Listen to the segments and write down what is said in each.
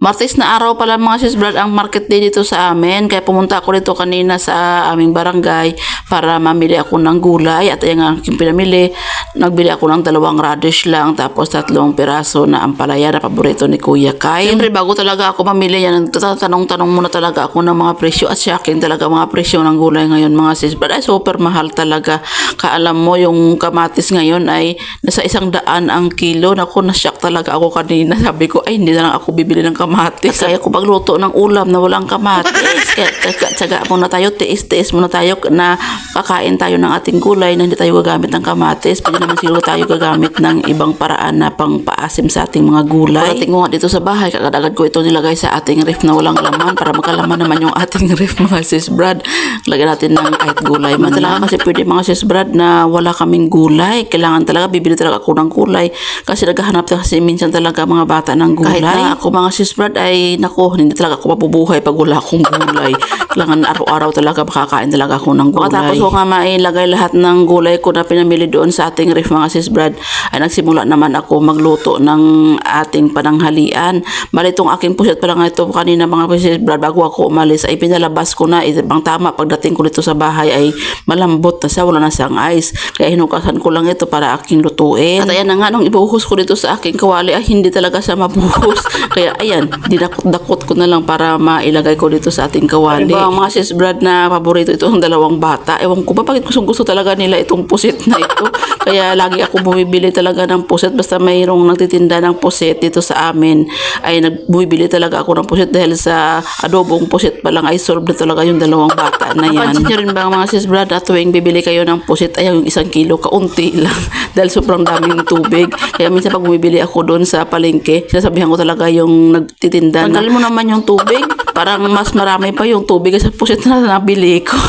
Martes na araw pala mga sis Brad ang market day dito sa amin. Kaya pumunta ako dito kanina sa aming barangay para mamili ako ng gulay. At yung aking pinamili, nagbili ako ng 2 radish lang tapos 3 piraso na ampalaya na paborito ni Kuya Kyle. Siyempre bago talaga ako mamili yan, tanong-tanong muna talaga ako ng mga presyo at shocking talaga mga presyo ng gulay ngayon mga sis Brad. Ay super mahal talaga. Kaalam mo yung kamatis ngayon ay nasa 100 ang kilo. Naku, na-shock talaga ako kanina. Sabi ko ay hindi na lang ako bibili ng kamatis. Kaya ko pagluto ng ulam na walang kamatis. Kaya tsaga muna tayo, tiis-tiis muna tayo na kakain tayo ng ating gulay na hindi tayo gagamit ng kamatis. Pwede naman siguro tayo gagamit ng ibang paraan na pang paasim sa ating mga gulay. Pagdating ko nga dito sa bahay, kagad-agad ko ito nilagay sa ating ref na walang laman para magkalaman naman yung ating ref mga sis Brad. Lagyan natin ng kahit gulay man talaga kasi pwede mga sis Brad na wala kaming gulay. Kailangan talaga, bibili talaga ako ng gulay kasi naghahanap kasi minsan talaga mga bata ng gulay. Kahit na ako mga sis Brad ay naku, hindi talaga ako mabubuhay pag wala akong gulay. Kailangan araw-araw talaga makakain talaga ako ng gulay. Tapos ko nga mailagay lahat ng gulay ko na pinamili doon sa ating ref mga sis Brad ay nagsimula naman ako magluto ng ating pananghalian. Bali itong aking pusit pa lang ito kanina mga sis Brad bago ako umalis ay pinalabas ko na ibang tama pagdating ko dito sa bahay ay malambot na siya, wala na siyang ice. Kaya hinukasan ko lang ito para aking lutuin. At ayan na nga nung ibuhos ko dito sa aking kawali ay hindi talaga siya mabuhos. Kaya ayan, dinakot-dakot ko na lang para mailagay ko dito sa ating kawali. Diba, mga sis Brad na paborito ito ang 2 bata. Ewan ko ba bakit gusto talaga nila itong pusit na ito. Kaya lagi ako bumibili talaga ng pusit basta mayroong nagtitinda ng pusit dito sa amin ay bumibili talaga ako ng pusit dahil sa adobong pusit pa lang ay solve na talaga yung 2 bata na yan. Napansin nyo rin ba mga sis Brad na tuwing bibili kayo ng pusit ay yung 1 kilo kaunti lang dahil sobrang daming tubig. Kaya minsan pag bumibili ako doon sa palengke, sinasabihan ko talaga yung nagtitinda, tanggalin mo naman yung tubig. Parang mas marami pa yung tubig sa pusit na nabili ko.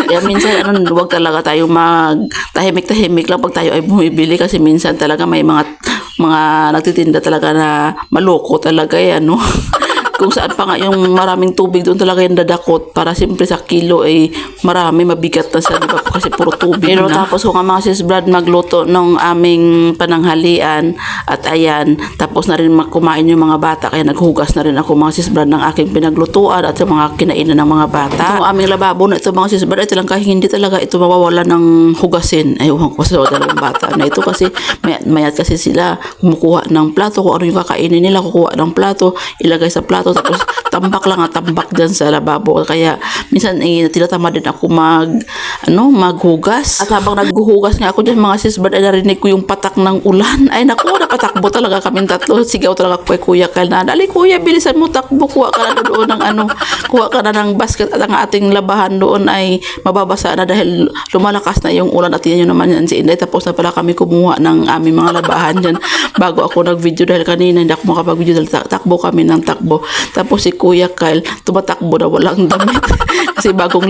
Kaya minsan huwag talaga tayo tahimik-tahimik lang pag tayo ay bumibili kasi minsan talaga may mga nagtitinda talaga na maloko talaga yan, no? Kung saan pa nga yung maraming tubig doon talaga yung dadakot para siyempre sa kilo ay marami, mabigat na siya, diba? Kasi puro tubig pero na. Tapos kung nga mga sis Brad magluto ng aming pananghalian at ayan, tapos na rin kumain yung mga bata kaya naghugas na rin ako mga sis Brad ng aking pinaglutuan at yung mga kinainan ng mga bata. Itong aming lababo na ito mga sis Brad, ito lang kahit hindi talaga ito mawawala ng hugasin. Ayun ko sa 2 bata na ito kasi mayat kasi sila kumukuha ng plato, kung ano yung kakainin nila, kukuha ng plato, ilagay sa plato tapos tambak lang tambak dyan sa lababo. Kaya minsan tinatamad din ako maghugas. At habang naghuhugas nga ako dyan mga sis Brad ay narinig ko yung patak ng ulan. Ay naku, napatakbo talaga kaming 3. Sigaw talaga ko kay Kuya Kyle na, dali Kuya, bilisan mo, takbo, kuha ka na doon ng kuha ka na ng basket at ang ating labahan doon ay mababasa na dahil lumalakas na yung ulan. At yan yun naman yan si Inday. Tapos na pala kami kumuha ng aming mga labahan dyan bago ako nag-video dahil kanina hindi ako makapag-video dahil takbo kami ng takbo. Tapos si Kuya Kyle tumatakbo na walang damit kasi bagong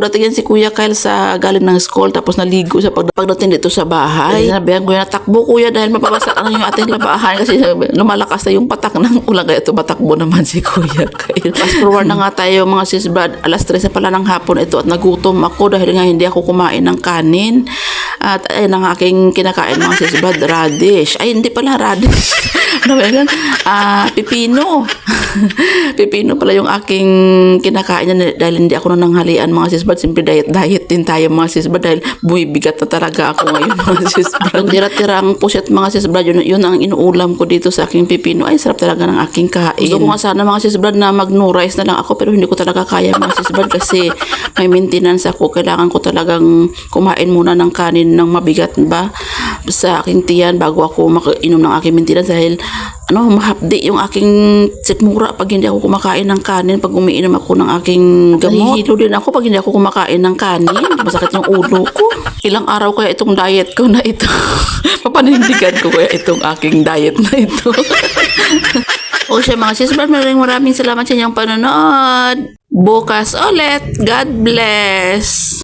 dating yan si Kuya Kyle sa galing ng school tapos naligo siya pagdating dito sa bahay. Sinabihan ko yan, takbo Kuya dahil mababasa na yung ating labahan kasi lumalakas na yung patak ng ulan kaya tumatakbo naman si Kuya Kyle. Fast forward na nga tayo mga sis Brad, 3:00 na pala ng hapon ito at nagutom ako dahil nga hindi ako kumain ng kanin. At ayun ang aking kinakain mga sis Brad, radish. Ay hindi pala radish. Ano ba yan? Pipino. Pipino pala yung aking kinakain dahil hindi ako nananghalian mga sis Brad. Siyempre diet din tayo mga sis Brad dahil bumibigat na talaga ako ngayon mga sis Brad. Yung tira-tirang puset mga sis Brad, yun ang inuulam ko dito sa aking pipino. Ay sarap talaga ng aking kain. Gusto ko nga sana mga sis Brad na mag-no rice na lang ako pero hindi ko talaga kaya mga sis Brad kasi may maintenance ako. Kailangan ko talagang kumain muna ng kanin ng mabigat ba sa aking tiyan bago ako makainom ng aking maintenance dahil mahapdi yung aking sikmura pag hindi ako kumakain ng kanin. Pag umiinom ako ng aking gamot, nahihilo din ako pag hindi ako kumakain ng kanin. Masakit yung ulo ko. Ilang araw kaya itong diet ko na ito? Papanindigan ko kaya itong aking diet na ito. O siya mga sis Brad, maraming salamat sa inyong panonood. Bukas ulit. God bless.